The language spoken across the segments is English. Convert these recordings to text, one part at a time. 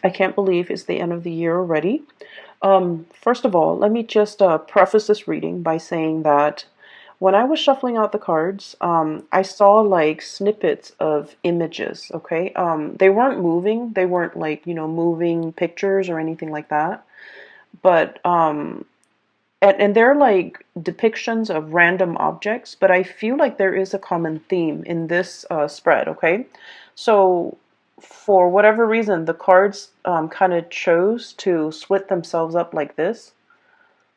I can't believe it's the end of the year already. First of all, let me just preface this reading by saying that when I was shuffling out the cards, I saw like snippets of images, okay? They weren't moving, they weren't like, moving pictures or anything like that. But, and they're like depictions of random objects, but I feel like there is a common theme in this spread, okay? So, for whatever reason, the cards kind of chose to split themselves up like this.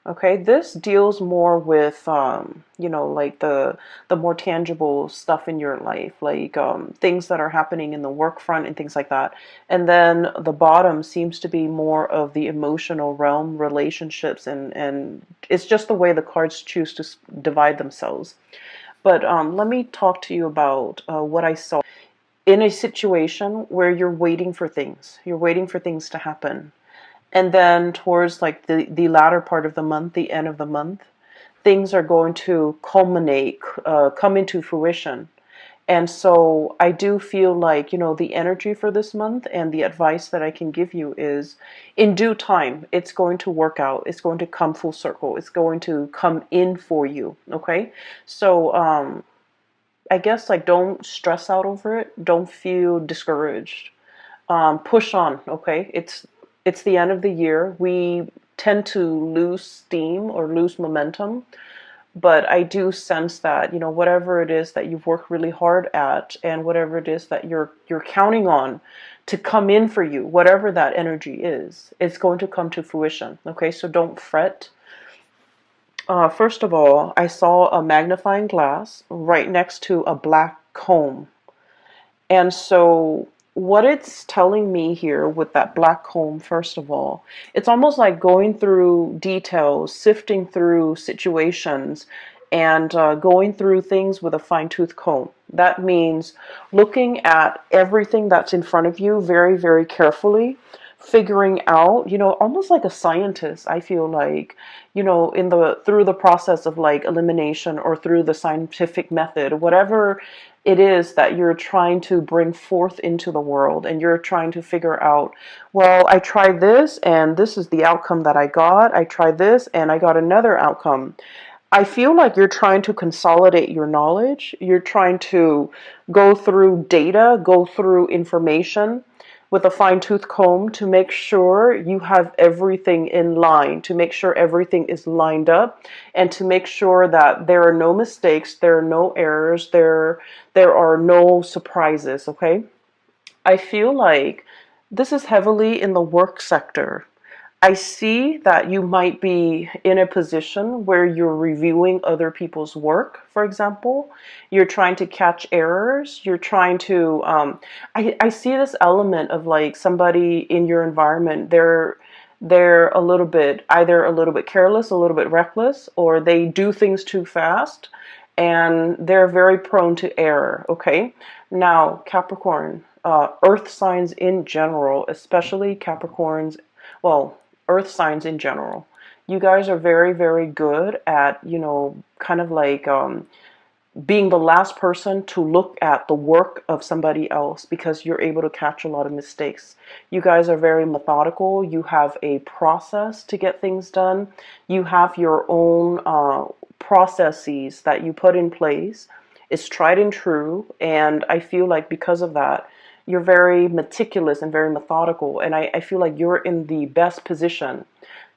Okay, this deals more with like the more tangible stuff in your life, like things that are happening in the work front and things like that. And then the bottom seems to be more of the emotional realm, relationships, and it's just the way the cards choose to divide themselves. But let me talk to you about what I saw in a situation where you're waiting for things. You're waiting for things to happen. And then towards like the latter part of the month, the end of the month, things are going to culminate, come into fruition. And so I do feel like, the energy for this month and the advice that I can give you is in due time, it's going to work out. It's going to come full circle. It's going to come in for you. Okay. So, I guess like don't stress out over it. Don't feel discouraged. Push on, okay? It's the end of the year. We tend to lose steam or lose momentum, but I do sense that, whatever it is that you've worked really hard at and whatever it is that you're counting on to come in for you, whatever that energy is, it's going to come to fruition. Okay, so don't fret. First of all, I saw a magnifying glass right next to a black comb. And so, what it's telling me here with that black comb, first of all, it's almost like going through details, sifting through situations, and going through things with a fine tooth comb. That means looking at everything that's in front of you very, very carefully, figuring out, almost like a scientist, I feel like, in the through the process of like elimination or through the scientific method, whatever it is that you're trying to bring forth into the world, and you're trying to figure out, well, I tried this and this is the outcome that I got. I tried this and I got another outcome. I feel like you're trying to consolidate your knowledge. You're trying to go through data, go through information with a fine tooth comb to make sure you have everything in line, to make sure everything is lined up, and to make sure that there are no mistakes, there are no errors, there are no surprises, okay? I feel like this is heavily in the work sector. I see that you might be in a position where you're reviewing other people's work, for example. You're trying to catch errors. You're trying to, I see this element of like somebody in your environment, they're a little bit, either a little bit careless, a little bit reckless, or they do things too fast and they're very prone to error, okay? Now, Capricorn, earth signs in general, especially Capricorns, well, earth signs in general, you guys are very, very good at, kind of like being the last person to look at the work of somebody else because you're able to catch a lot of mistakes. You guys are very methodical. You have a process to get things done. You have your own processes that you put in place. It's tried and true. And I feel like because of that, you're very meticulous and very methodical. And I feel like you're in the best position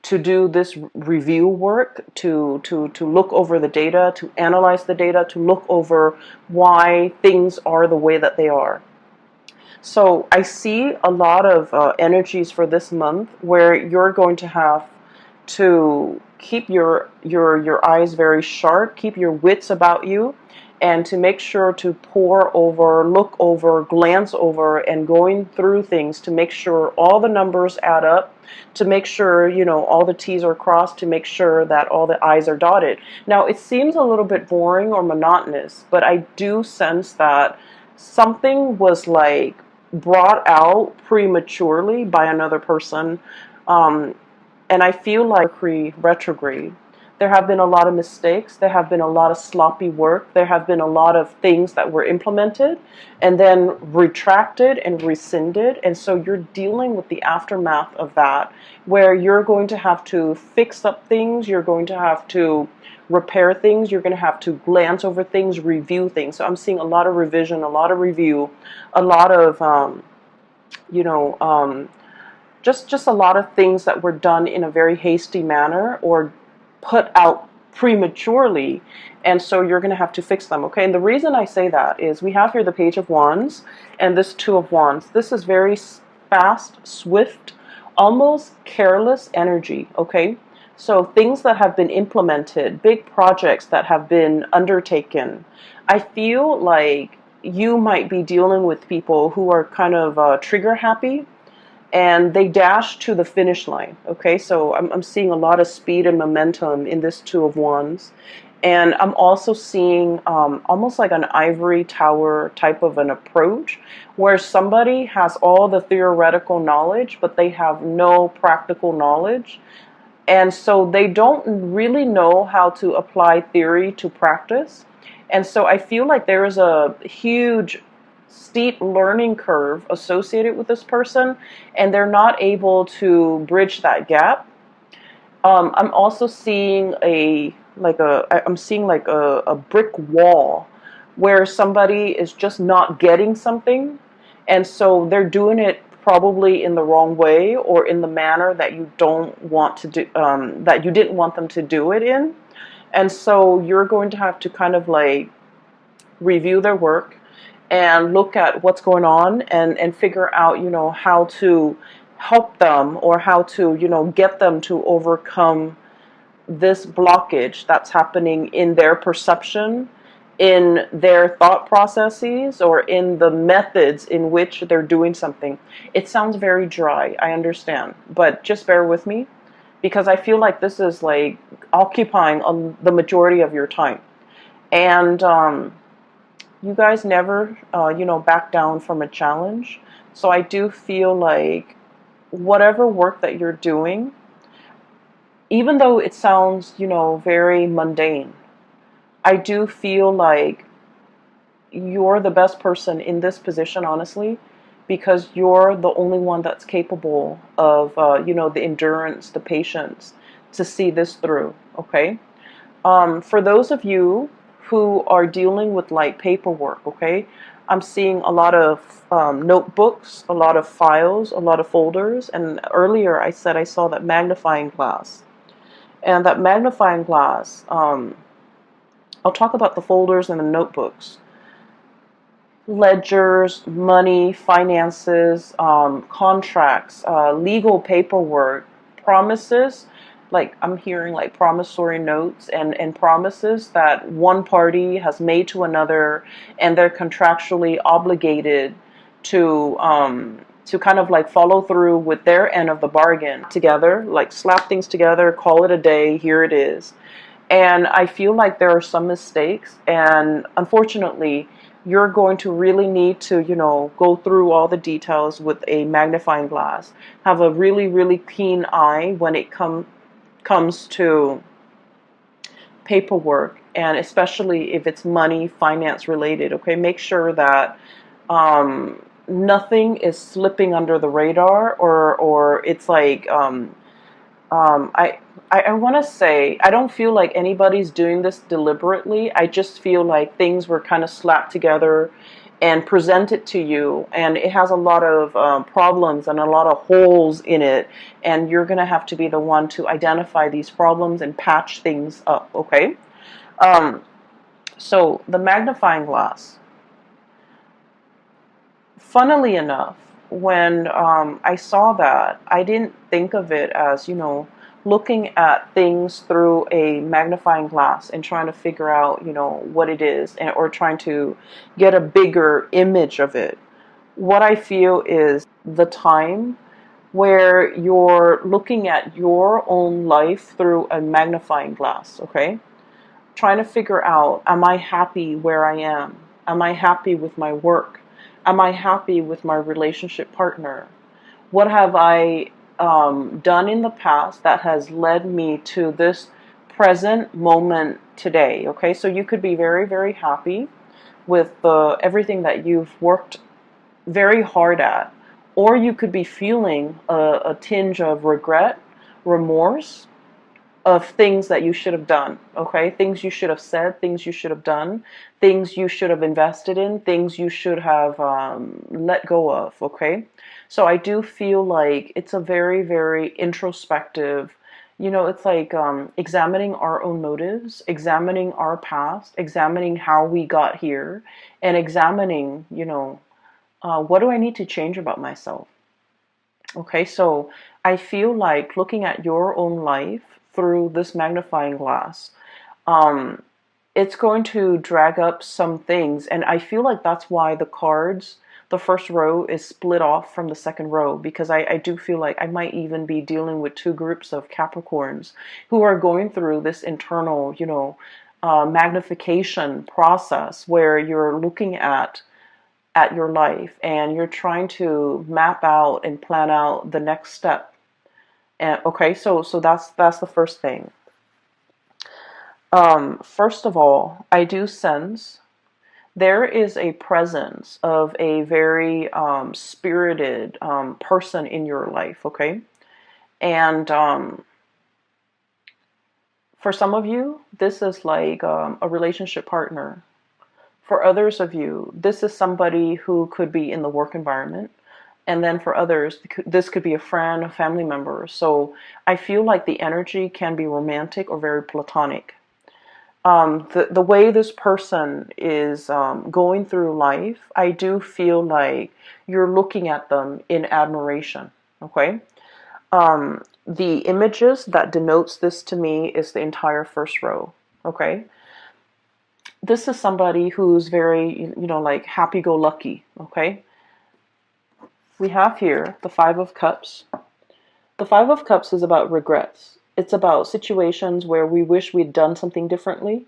to do this review work, to look over the data, to analyze the data, to look over why things are the way that they are. So I see a lot of energies for this month where you're going to have to keep your eyes very sharp, keep your wits about you, and to make sure to pour over, look over, glance over, and going through things to make sure all the numbers add up, to make sure, all the T's are crossed, to make sure that all the I's are dotted. Now, it seems a little bit boring or monotonous, but I do sense that something was like brought out prematurely by another person. And I feel like Mercury retrograde, There have been a lot of mistakes. There have been a lot of sloppy work. There have been a lot of things that were implemented and then retracted and rescinded. And so you're dealing with the aftermath of that, where you're going to have to fix up things. You're going to have to repair things. You're going to have to glance over things, review things. So I'm seeing a lot of revision, a lot of review, a lot of, you know, just a lot of things that were done in a very hasty manner or put out prematurely, and so you're going to have to fix them. Okay, and the reason I say that is we have here the Page of Wands and this Two of Wands. This is very fast, swift, almost careless energy. Okay, so things that have been implemented, big projects that have been undertaken. I feel like you might be dealing with people who are kind of trigger happy, and they dash to the finish line. Okay, so I'm seeing a lot of speed and momentum in this Two of Wands. And I'm also seeing almost like an ivory tower type of an approach where somebody has all the theoretical knowledge, but they have no practical knowledge. And so they don't really know how to apply theory to practice. And so I feel like there is a huge steep learning curve associated with this person, and they're not able to bridge that gap. I'm also seeing I'm seeing like a brick wall where somebody is just not getting something, and so they're doing it probably in the wrong way or in the manner that you don't want to do, that you didn't want them to do it in. And so you're going to have to kind of like review their work and look at what's going on, and figure out, how to help them or how to, get them to overcome this blockage that's happening in their perception, in their thought processes, or in the methods in which they're doing something. It sounds very dry, I understand, but just bear with me, because I feel like this is like occupying the majority of your time. And you guys never, back down from a challenge. So I do feel like whatever work that you're doing, even though it sounds, very mundane, I do feel like you're the best person in this position, honestly, because you're the only one that's capable of, the endurance, the patience to see this through, okay? For those of you who are dealing with like paperwork, okay, I'm seeing a lot of notebooks, a lot of files, a lot of folders, and earlier I said I saw that magnifying glass. And that magnifying glass, I'll talk about the folders and the notebooks. Ledgers, money, finances, contracts, legal paperwork, promises. Like I'm hearing like promissory notes and promises that one party has made to another, and they're contractually obligated to kind of like follow through with their end of the bargain together, like slap things together, call it a day, here it is. And I feel like there are some mistakes, and unfortunately, you're going to really need to, go through all the details with a magnifying glass. Have a really, really keen eye when it comes to paperwork, and especially if it's money, finance related. Okay, make sure that nothing is slipping under the radar, or it's like I want to say, I don't feel like anybody's doing this deliberately. I just feel like things were kind of slapped together and presented to you, and it has a lot of problems and a lot of holes in it, and you're going to have to be the one to identify these problems and patch things up, okay? So the magnifying glass. Funnily enough, when I saw that, I didn't think of it as, looking at things through a magnifying glass and trying to figure out, what it is, or trying to get a bigger image of it. What I feel is the time where you're looking at your own life through a magnifying glass, okay? Trying to figure out, am I happy where I am? Am I happy with my work? Am I happy with my relationship partner? What have I done in the past that has led me to this present moment today. Okay, so you could be very, very happy with everything that you've worked very hard at, or you could be feeling a tinge of regret, remorse, of things that you should have done, okay? Things you should have said, things you should have done, things you should have invested in, things you should have let go of, okay? So I do feel like it's a very, very introspective, it's like examining our own motives, examining our past, examining how we got here, and examining, what do I need to change about myself? Okay, so I feel like looking at your own life through this magnifying glass, um, it's going to drag up some things. And I feel like that's why the cards, the first row is split off from the second row, because I do feel like I might even be dealing with two groups of Capricorns who are going through this internal, magnification process where you're looking at your life and you're trying to map out and plan out the next step. And okay, so that's the first thing. First of all, I do sense there is a presence of a very spirited person in your life, okay? And for some of you, this is like a relationship partner. For others of you, this is somebody who could be in the work environment. And then for others, this could be a friend, a family member. So I feel like the energy can be romantic or very platonic. The way this person is going through life, I do feel like you're looking at them in admiration. Okay. The images that denotes this to me is the entire first row. Okay. This is somebody who's very, like happy-go-lucky. Okay. We have here the Five of Cups. The Five of Cups is about regrets. It's about situations where we wish we'd done something differently,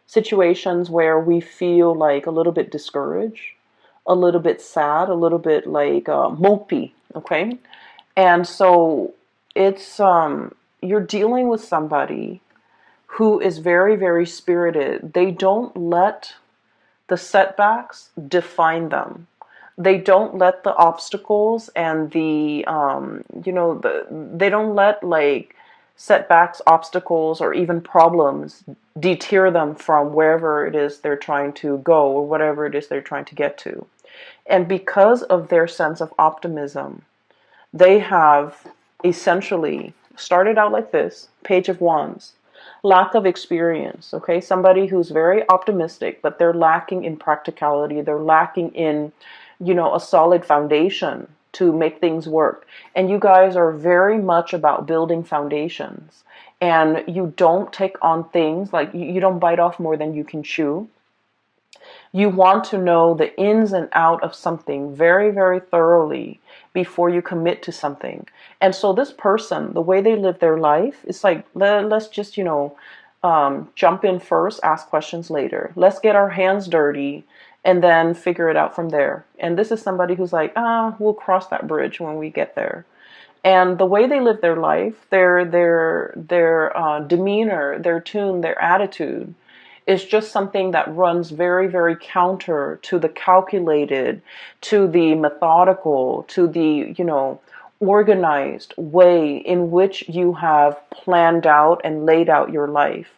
situations where we feel like a little bit discouraged, a little bit sad, a little bit like mopey, okay? And so it's you're dealing with somebody who is very, very spirited. They don't let the setbacks define them. They don't let the obstacles and they don't let like setbacks, obstacles, or even problems deter them from wherever it is they're trying to go or whatever it is they're trying to get to. And because of their sense of optimism, they have essentially started out like this, Page of Wands. Lack of experience, okay? Somebody who's very optimistic, but they're lacking in practicality. They're lacking in, a solid foundation to make things work. And you guys are very much about building foundations. And you don't take on things, like you don't bite off more than you can chew. You want to know the ins and out of something very, very thoroughly before you commit to something. And so this person, the way they live their life, it's like, let's just, jump in first, ask questions later. Let's get our hands dirty and then figure it out from there. And this is somebody who's like, we'll cross that bridge when we get there. And the way they live their life, their demeanor, their tune, their attitude, is just something that runs very, very counter to the calculated, to the methodical, to the, organized way in which you have planned out and laid out your life.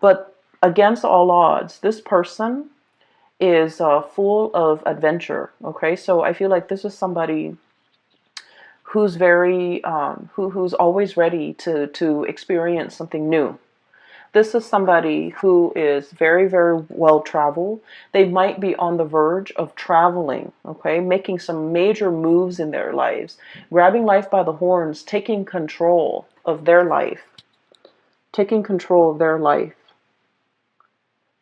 But against all odds, this person is full of adventure. Okay, so I feel like this is somebody who's very, who's always ready to experience something new. This is somebody who is very, very well traveled. They might be on the verge of traveling, okay, making some major moves in their lives, grabbing life by the horns, taking control of their life,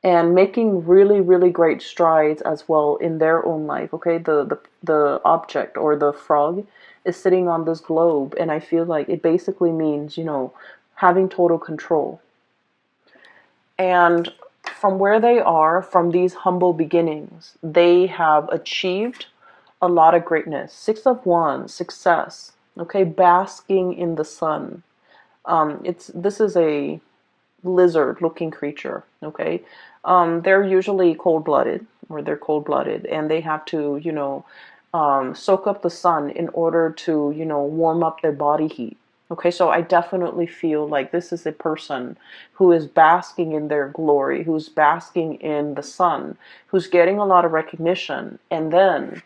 and making really, really great strides as well in their own life, okay? The object or the frog is sitting on this globe, and I feel like it basically means, having total control. And from where they are, from these humble beginnings, they have achieved a lot of greatness. Six of Wands, success, okay, basking in the sun. This is a lizard looking creature. Okay. They're usually cold-blooded, or they're cold-blooded, and they have to, soak up the sun in order to, warm up their body heat. Okay, so I definitely feel like this is a person who is basking in their glory, who's basking in the sun, who's getting a lot of recognition, and then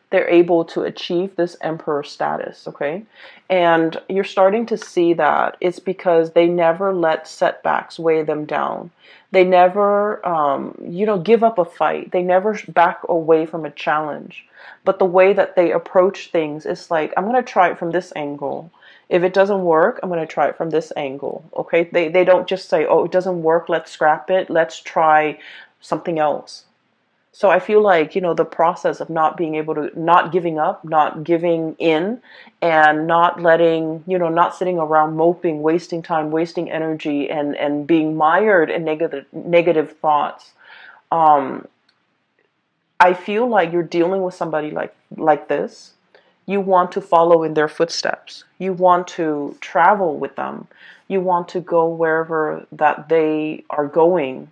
they're able to achieve this emperor status. Okay, and you're starting to see that it's because they never let setbacks weigh them down. They never give up a fight. They never back away from a challenge. But the way that they approach things is like, I'm going to try it from this angle. If it doesn't work, I'm going to try it from this angle. Okay, they don't just say, oh, it doesn't work, let's scrap it, let's try something else. So I feel like, the process of not being able to, not giving up, not giving in, and not letting, not sitting around moping, wasting time, wasting energy, and being mired in negative thoughts. Um, I feel like you're dealing with somebody like this. You want to follow in their footsteps. You want to travel with them. You want to go wherever that they are going,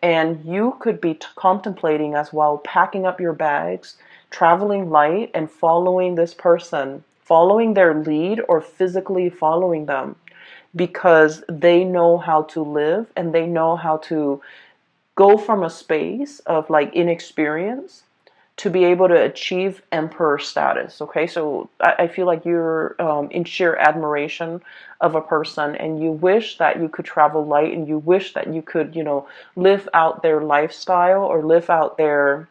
and you could be contemplating as well, packing up your bags, traveling light, and following this person, following their lead, or physically following them, because they know how to live and they know how to go from a space of like inexperience to be able to achieve emperor status. Okay, so I feel like you're in sheer admiration of a person, and you wish that you could travel light, and you wish that you could, live out their lifestyle, or live out their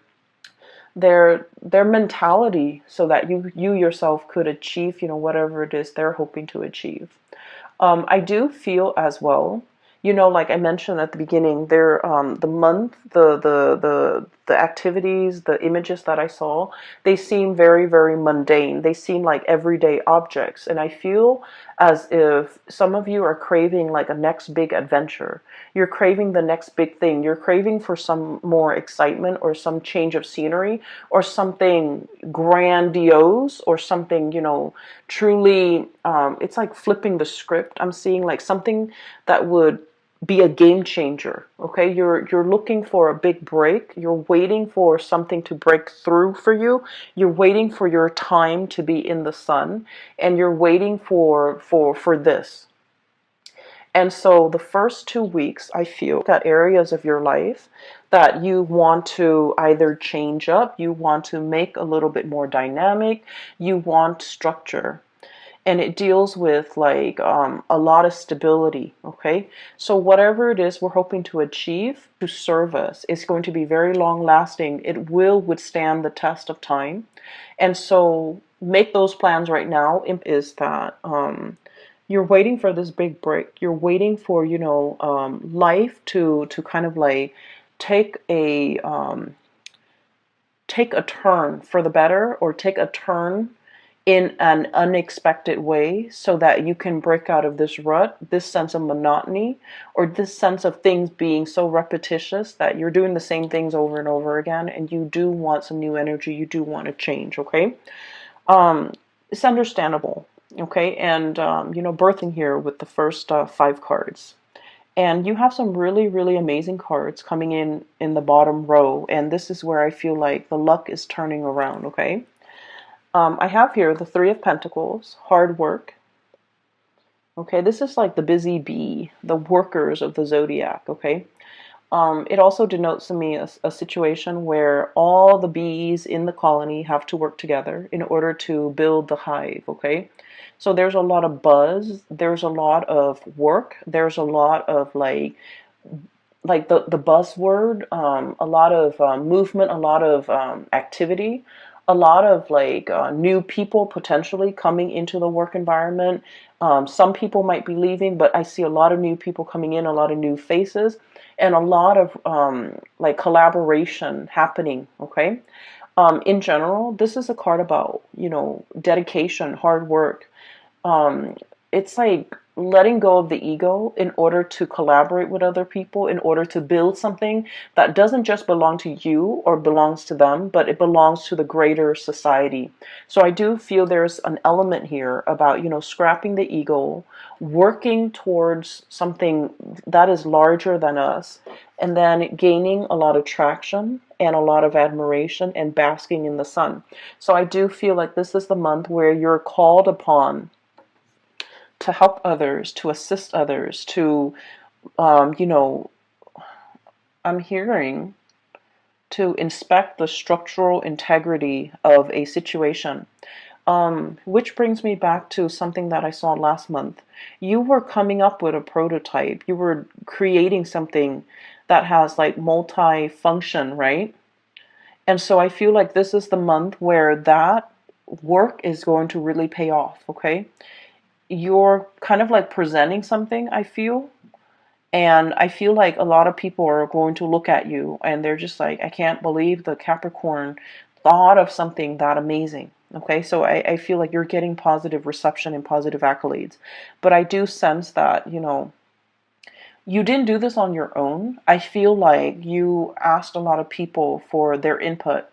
mentality, so that you yourself could achieve, whatever it is they're hoping to achieve. I do feel as well, like I mentioned at the beginning, there, the month, the activities, the images that I saw, they seem very, very mundane. They seem like everyday objects, and I feel as if some of you are craving like a next big adventure. You're craving the next big thing. You're craving for some more excitement, or some change of scenery, or something grandiose, or something, truly, it's like flipping the script. I'm seeing like something that would be a game changer. Okay, you're looking for a big break. You're waiting for something to break through for you. You're waiting for your time to be in the sun, and you're waiting for this. And so the first 2 weeks, I feel, got areas of your life that you want to either change up, you want to make a little bit more dynamic, you want structure. And it deals with like a lot of stability. Okay, so whatever it is we're hoping to achieve to serve us, it's going to be very long lasting. It will withstand the test of time. And so make those plans right now. Is that you're waiting for this big break. You're waiting for, life to kind of like take a turn for the better, or take a turn in an unexpected way, so that you can break out of this rut, this sense of monotony, or this sense of things being so repetitious that you're doing the same things over and over again, and you do want some new energy, you do want to change. Okay, it's understandable. Okay, and birthing here with the first 5 cards. And you have some really, really amazing cards coming in the bottom row, and this is where I feel like the luck is turning around. Okay, I have here the Three of Pentacles, hard work. Okay, this is like the busy bee, the workers of the zodiac. Okay, it also denotes to me a situation where all the bees in the colony have to work together in order to build the hive. Okay, so there's a lot of buzz, there's a lot of work, there's a lot of like the buzzword, a lot of movement, a lot of activity, a lot of like new people potentially coming into the work environment. Some people might be leaving, but I see a lot of new people coming in, a lot of new faces, and a lot of like collaboration happening. Okay, in general, this is a card about dedication, hard work. It's like letting go of the ego in order to collaborate with other people, in order to build something that doesn't just belong to you or belongs to them, but it belongs to the greater society. So I do feel there's an element here about, scrapping the ego, working towards something that is larger than us, and then gaining a lot of traction and a lot of admiration and basking in the sun. So I do feel like this is the month where you're called upon to help others, to assist others, to, um, you know, I'm hearing to inspect the structural integrity of a situation. Which brings me back to something that I saw last month. You were coming up with a prototype. You were creating something that has like multi-function, right? And so I feel like this is the month where that work is going to really pay off, okay? You're kind of like presenting something, I feel. And I feel like a lot of people are going to look at you and they're just like, I can't believe the Capricorn thought of something that amazing. Okay, so I feel like you're getting positive reception and positive accolades. But I do sense that, you didn't do this on your own. I feel like you asked a lot of people for their input.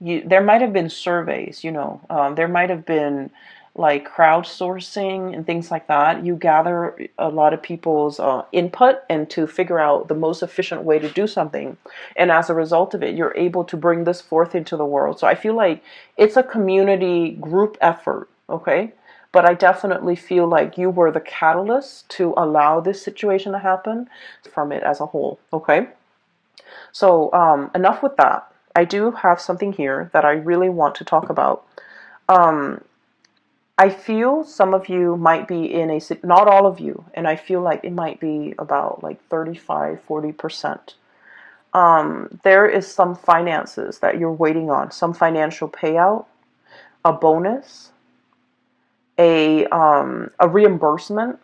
There might have been surveys, there might have been like crowdsourcing and things like that. You gather a lot of people's input and to figure out the most efficient way to do something. And as a result of it, you're able to bring this forth into the world. So I feel like it's a community group effort, okay? But I definitely feel like you were the catalyst to allow this situation to happen from it as a whole, okay? So enough with that. I do have something here that I really want to talk about. Um, I feel some of you might be in a, not all of you, and I feel like it might be about like 35, 40%. There is some finances that you're waiting on, some financial payout, a bonus, a reimbursement.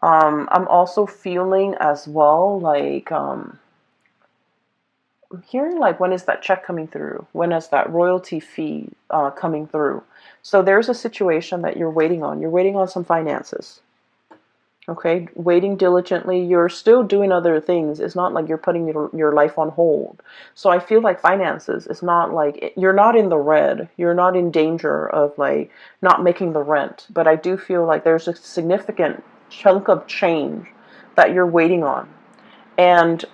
I'm also feeling as well like I'm hearing like, when is that check coming through? When is that royalty fee coming through? So there's a situation that you're waiting on. You're waiting on some finances. Okay, waiting diligently. You're still doing other things. It's not like you're putting your life on hold. So I feel like finances, it's not like you're not in the red. You're not in danger of like not making the rent. But I do feel like there's a significant chunk of change that you're waiting on. And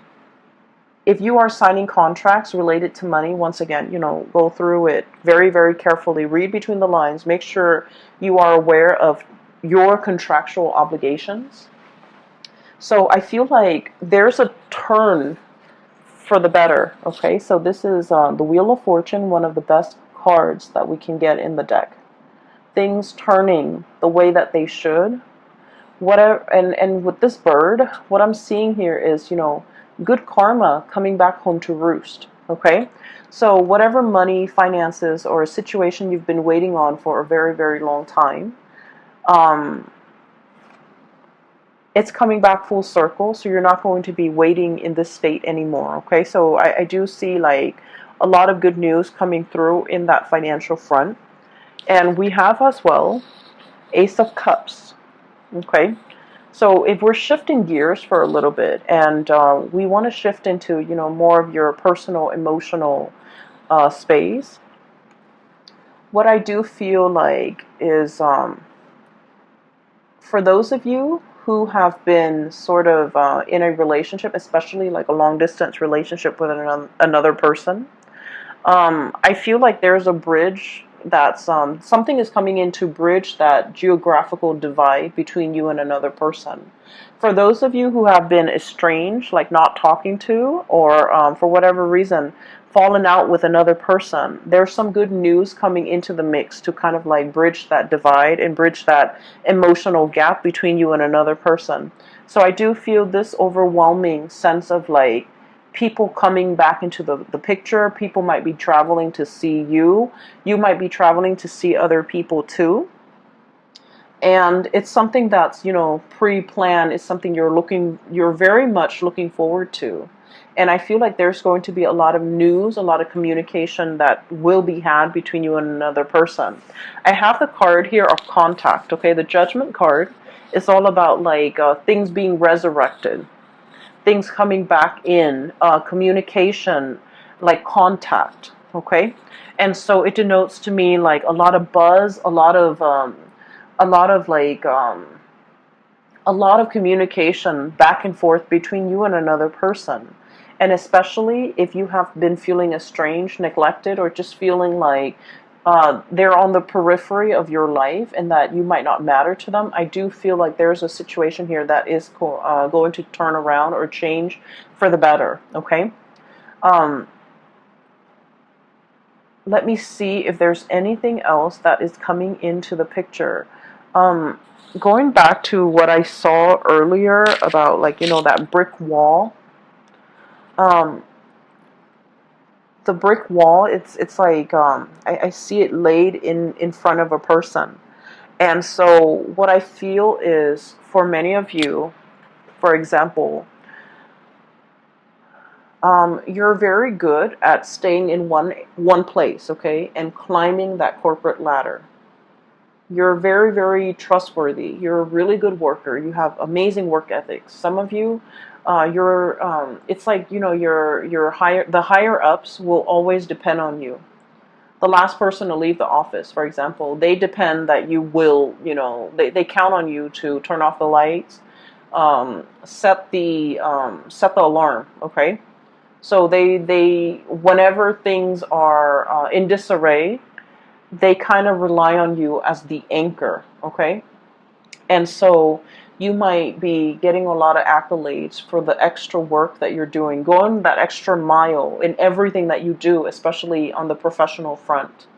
if you are signing contracts related to money, once again, go through it very, very carefully. Read between the lines. Make sure you are aware of your contractual obligations. So I feel like there's a turn for the better. Okay, so this is the Wheel of Fortune, one of the best cards that we can get in the deck. Things turning the way that they should. Whatever, and with this bird, what I'm seeing here is, good karma coming back home to roost. Okay, so whatever money, finances, or a situation you've been waiting on for a very, very long time, it's coming back full circle. So you're not going to be waiting in this state anymore. Okay, so I do see like a lot of good news coming through in that financial front. And we have as well Ace of Cups. Okay, so if we're shifting gears for a little bit, and we want to shift into, more of your personal, emotional space, what I do feel like is, for those of you who have been sort of in a relationship, especially like a long distance relationship with another person, I feel like there's a bridge that's something is coming in to bridge that geographical divide between you and another person. For those of you who have been estranged, like not talking to, or for whatever reason, fallen out with another person, there's some good news coming into the mix to kind of like bridge that divide and bridge that emotional gap between you and another person. So I do feel this overwhelming sense of like, people coming back into the picture. People might be traveling to see you. You might be traveling to see other people too. And it's something that's, pre-planned. It's something you're very much looking forward to. And I feel like there's going to be a lot of news, a lot of communication that will be had between you and another person. I have the card here of contact, okay? The Judgment card is all about like things being resurrected, things coming back in, communication, like contact, okay? And so it denotes to me like a lot of buzz, a lot of like, a lot of communication back and forth between you and another person. And especially if you have been feeling estranged, neglected, or just feeling like they're on the periphery of your life and that you might not matter to them, I do feel like there's a situation here that is going to turn around or change for the better, okay? Um, Let me see if there's anything else that is coming into the picture. Um, Going back to what I saw earlier about, like, that brick wall. Um, the brick wall, it's like, I see it laid in front of a person. And so what I feel is, for many of you, for example, you're very good at staying in one place, okay, and climbing that corporate ladder. You're very, very trustworthy. You're a really good worker. You have amazing work ethics. Some of you, it's like, the higher ups will always depend on you. The last person to leave the office, for example, they depend that you will, they count on you to turn off the lights, set the alarm, okay? So they whenever things are in disarray, they kind of rely on you as the anchor, okay? And so you might be getting a lot of accolades for the extra work that you're doing, going that extra mile in everything that you do, especially on the professional front,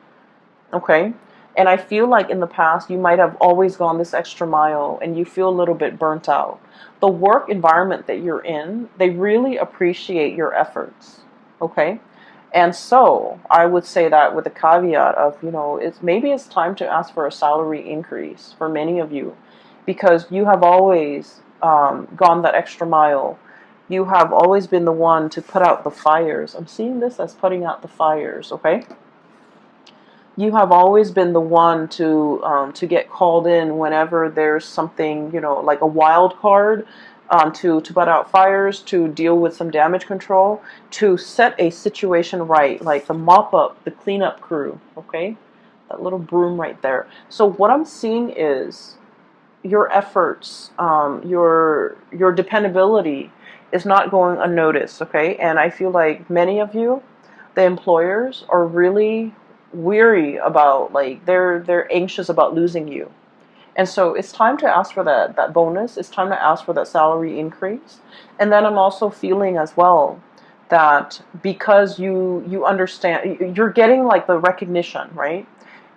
okay? And I feel like in the past, you might have always gone this extra mile and you feel a little bit burnt out. The work environment that you're in, they really appreciate your efforts, okay? And so I would say that with the caveat of, it's time to ask for a salary increase for many of you, because you have always gone that extra mile. You have always been the one to put out the fires. I'm seeing this as putting out the fires, okay? You have always been the one to get called in whenever there's something, like a wild card, to put out fires, to deal with some damage control, to set a situation right, like the mop up, the cleanup crew, okay? That little broom right there. So what I'm seeing is your efforts, your dependability is not going unnoticed, okay? And I feel like many of you, the employers, are really weary about, like, they're anxious about losing you. And so it's time to ask for that bonus. It's time to ask for that salary increase. And then I'm also feeling as well that because you understand, you're getting like the recognition, right?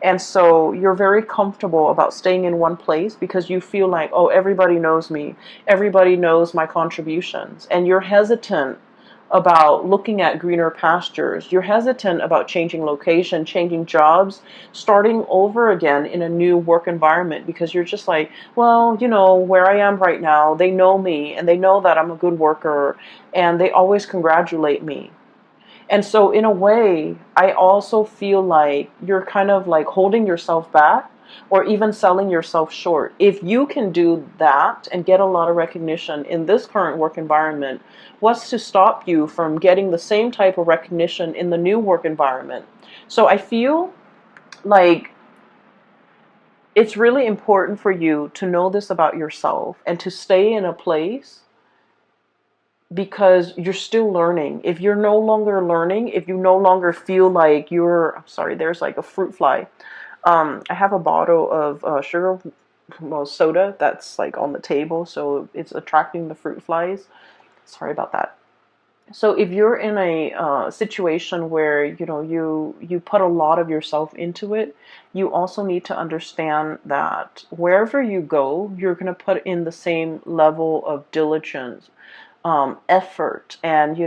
And so you're very comfortable about staying in one place because you feel like, oh, everybody knows me. Everybody knows my contributions. And you're hesitant about looking at greener pastures. You're hesitant about changing location, changing jobs, starting over again in a new work environment, because you're just like, well, where I am right now, they know me and they know that I'm a good worker and they always congratulate me. And so in a way, I also feel like you're kind of like holding yourself back or even selling yourself short. If you can do that and get a lot of recognition in this current work environment, what's to stop you from getting the same type of recognition in the new work environment? So I feel like it's really important for you to know this about yourself and to stay in a place, because you're still learning. If you're no longer learning, if you no longer feel like I'm sorry, there's like a fruit fly. I have a bottle of soda that's like on the table, so it's attracting the fruit flies. Sorry about that. So if you're in a situation where you put a lot of yourself into it, you also need to understand that wherever you go, you're going to put in the same level of diligence, effort, and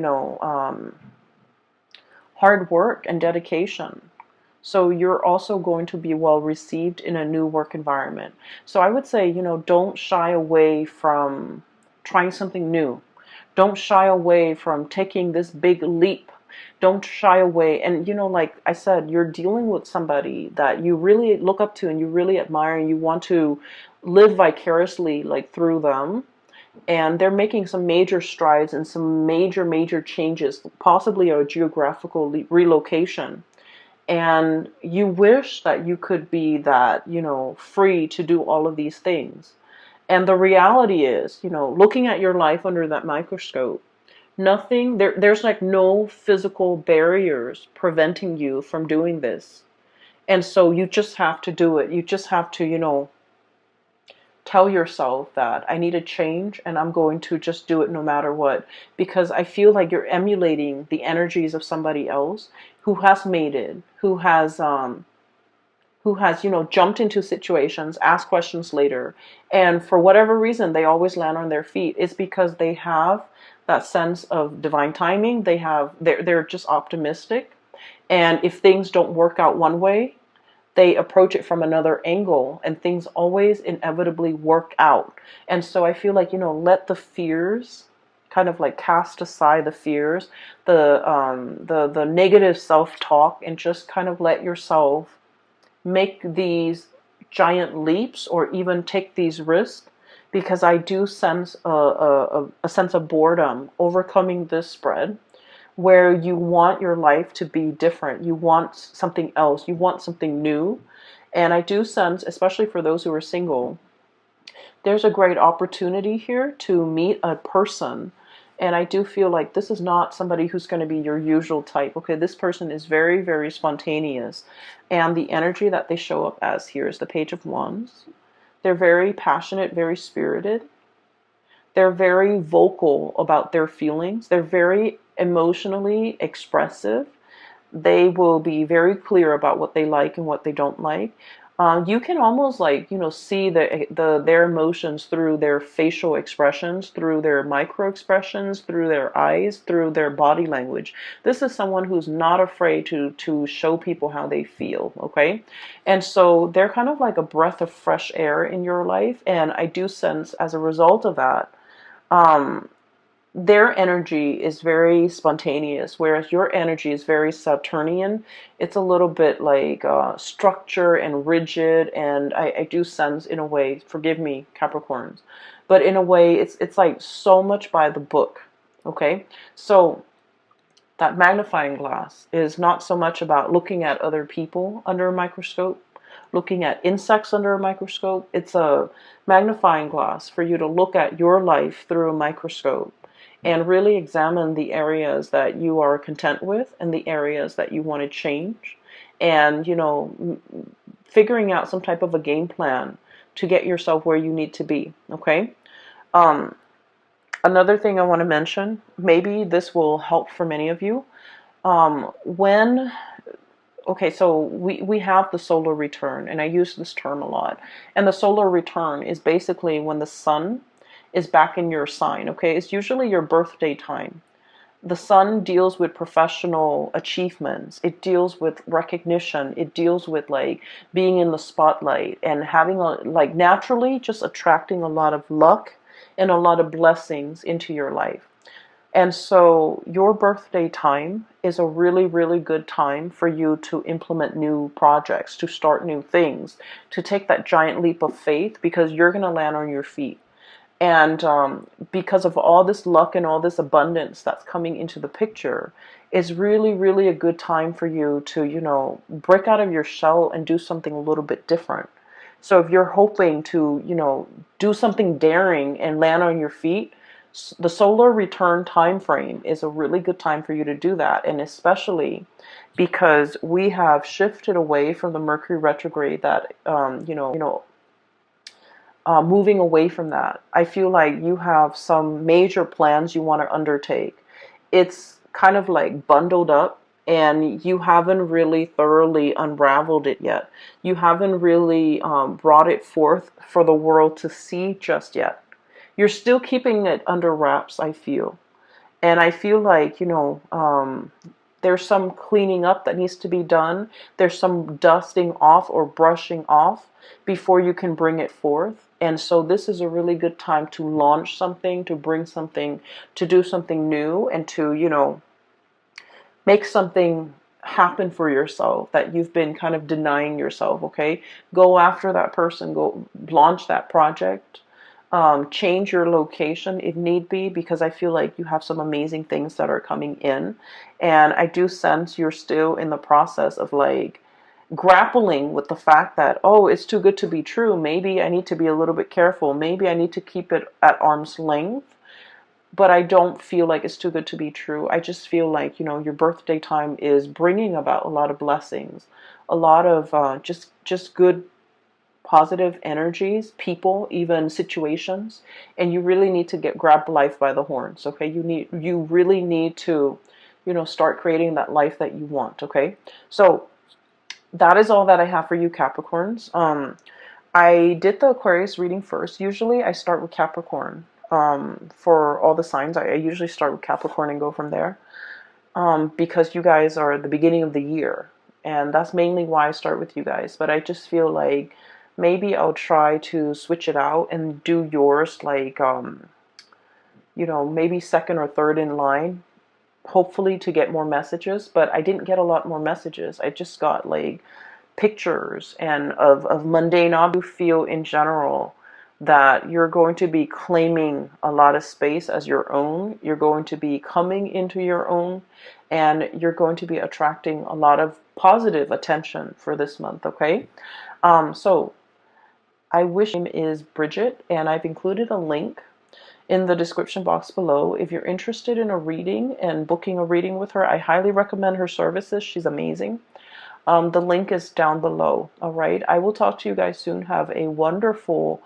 hard work and dedication. So you're also going to be well received in a new work environment. So I would say, don't shy away from trying something new, Don't shy away from taking this big leap. Don't shy away. And, like I said, you're dealing with somebody that you really look up to and you really admire, and you want to live vicariously like through them. And they're making some major strides and some major changes, possibly a geographical relocation. And you wish that you could be that, free to do all of these things. And the reality is, looking at your life under that microscope, there's like no physical barriers preventing you from doing this. And so you just have to do it. You just have to, tell yourself that I need a change and I'm going to just do it no matter what. Because I feel like you're emulating the energies of somebody else who has made it, who has jumped into situations, asked questions later, and for whatever reason they always land on their feet. It's because they have that sense of divine timing. They're just optimistic, and if things don't work out one way, they approach it from another angle, and things always inevitably work out. And so I feel like, let the fears kind of like cast aside the fears, the negative self-talk, and just kind of let yourself make these giant leaps or even take these risks, because I do sense a sense of boredom overcoming this spread, where you want your life to be different. You want something else. You want something new. And I do sense, especially for those who are single, there's a great opportunity here to meet a person. And I do feel like this is not somebody who's going to be your usual type. Okay, this person is very spontaneous. And the energy that they show up as here is the Page of Wands. They're very passionate, very spirited. They're very vocal about their feelings. They're very emotionally expressive. They will be very clear about what they like and what they don't like. You can almost like, see their emotions through their facial expressions, through their micro expressions, through their eyes, through their body language. This is someone who's not afraid to show people how they feel, okay? And so they're kind of like a breath of fresh air in your life. And I do sense as a result of that, their energy is very spontaneous, whereas your energy is very Saturnian. It's a little bit like structure and rigid, and I do sense in a way, forgive me, Capricorns, but in a way it's like so much by the book, okay? So that magnifying glass is not so much about looking at other people under a microscope, looking at insects under a microscope. It's a magnifying glass for you to look at your life through a microscope and really examine the areas that you are content with and the areas that you want to change. And, figuring out some type of a game plan to get yourself where you need to be, okay? Another thing I want to mention, maybe this will help for many of you. Okay, so we have the solar return, and I use this term a lot. And the solar return is basically when the sun is back in your sign, okay? It's usually your birthday time. The sun deals with professional achievements. It deals with recognition. It deals with like being in the spotlight and having like naturally just attracting a lot of luck and a lot of blessings into your life. And so your birthday time is a really good time for you to implement new projects, to start new things, to take that giant leap of faith, because you're going to land on your feet. And because of all this luck and all this abundance that's coming into the picture, it's really a good time for you to, break out of your shell and do something a little bit different. So if you're hoping to, do something daring and land on your feet, the solar return time frame is a really good time for you to do that. And especially because we have shifted away from the Mercury retrograde that, moving away from that, I feel like you have some major plans you want to undertake. It's kind of like bundled up, and you haven't really thoroughly unraveled it yet. You haven't really brought it forth for the world to see just yet. You're still keeping it under wraps, I feel. And I feel like, there's some cleaning up that needs to be done. There's some dusting off or brushing off before you can bring it forth. And so this is a really good time to launch something, to bring something, to do something new, and to, make something happen for yourself that you've been kind of denying yourself. Okay, go after that person, go launch that project. Change your location if need be, because I feel like you have some amazing things that are coming in. And I do sense you're still in the process of like grappling with the fact that, oh, it's too good to be true. Maybe I need to be a little bit careful. Maybe I need to keep it at arm's length. But I don't feel like it's too good to be true. I just feel like, your birthday time is bringing about a lot of blessings, a lot of just good positive energies, people, even situations, and you really need to grab life by the horns. Okay, you really need to, start creating that life that you want. Okay, so that is all that I have for you, Capricorns. I did the Aquarius reading first. Usually I start with Capricorn. For all the signs, I usually start with Capricorn and go from there. Because you guys are the beginning of the year, and that's mainly why I start with you guys. But I just feel like maybe I'll try to switch it out and do yours like, maybe second or third in line, hopefully to get more messages. But I didn't get a lot more messages. I just got like pictures and of mundane objects. You feel in general that you're going to be claiming a lot of space as your own. You're going to be coming into your own, and you're going to be attracting a lot of positive attention for this month. Okay, so I wish. My name is Bridget, and I've included a link in the description box below. If you're interested in a reading and booking a reading with her, I highly recommend her services. She's amazing. The link is down below. All right. I will talk to you guys soon. Have a wonderful